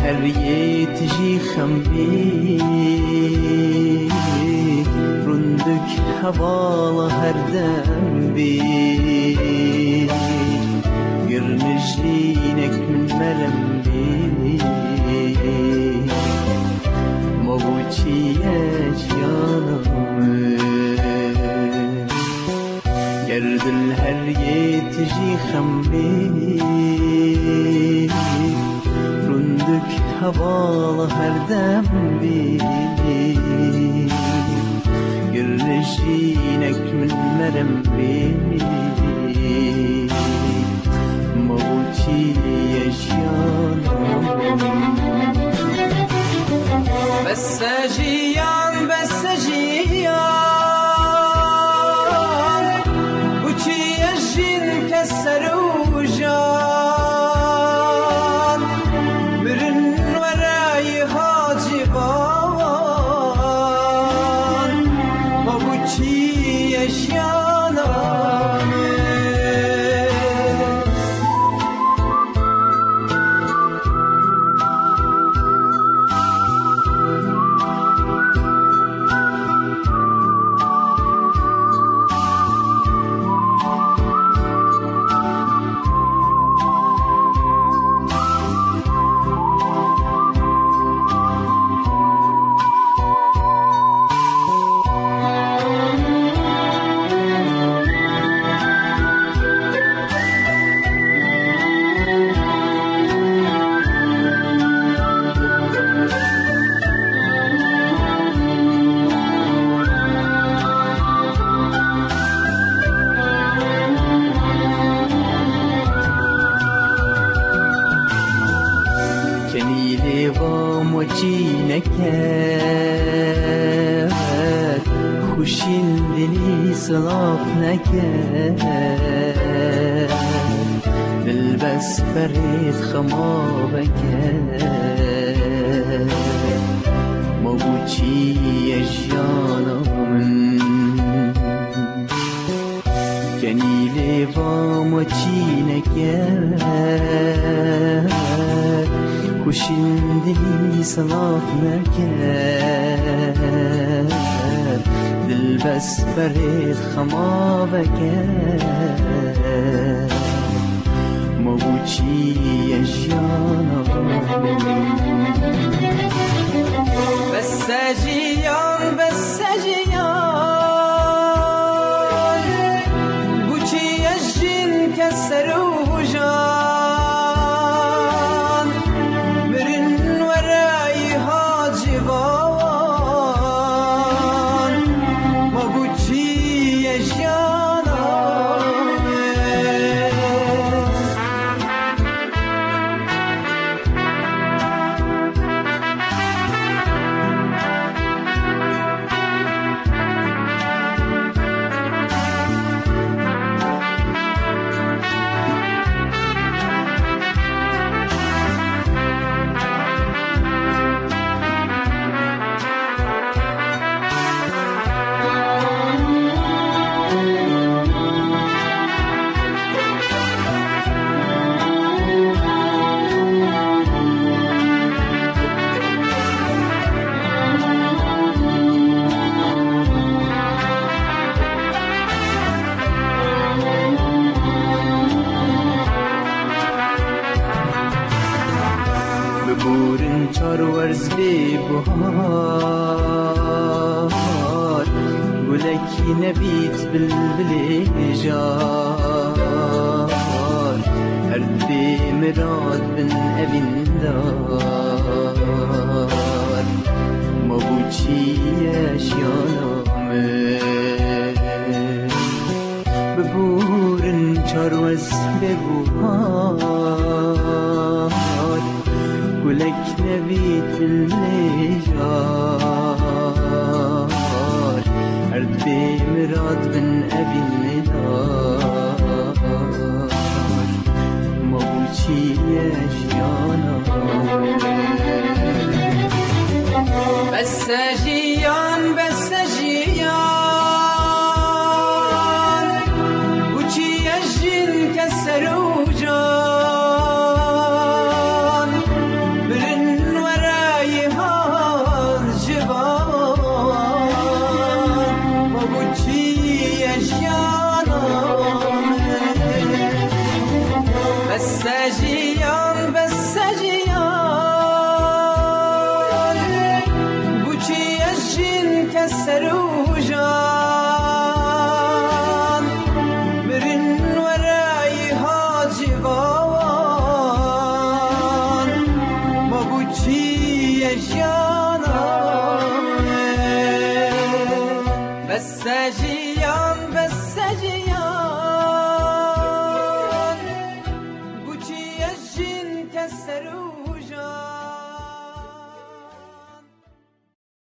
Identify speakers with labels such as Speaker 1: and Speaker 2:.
Speaker 1: هر یه تجی خمبی رندک حوالا هر دم بی گرنجینک من مرم بی موچیش یانم گردل هر یه تجی خمبی رندک حوالا هر دم بی گرنجینک من مرم بی موچیش یانم بس جیان وچیش جین کسر و جان برن ورای حاجبان موچیش یانم نکرد خوشین دلی صلاف نکرد دل بس برید خما بکرد موچی جانم جنیل با موچی نکرد خوشین دلی صلاف نکرد دل بس برید خما بکرد موچی جانم بس جیان بوچی جین کسر و جان برن ورای حاجبان موچی جانم بورن چار ورز بی بهار گلکی نبیت بلبلی جار هر بی مراد بن ابین دار موچی شانم ببورن چار ورز بی بهار گلک نبید بالنجار هر بی مراد بن ابی ندار موچی جانم بس جیان وچی جین کسر و جان برن سجیان بس سجیان بوچی اجین کسروجان مرن ورای حاجبان ما بوچی اجیانم بس سجیان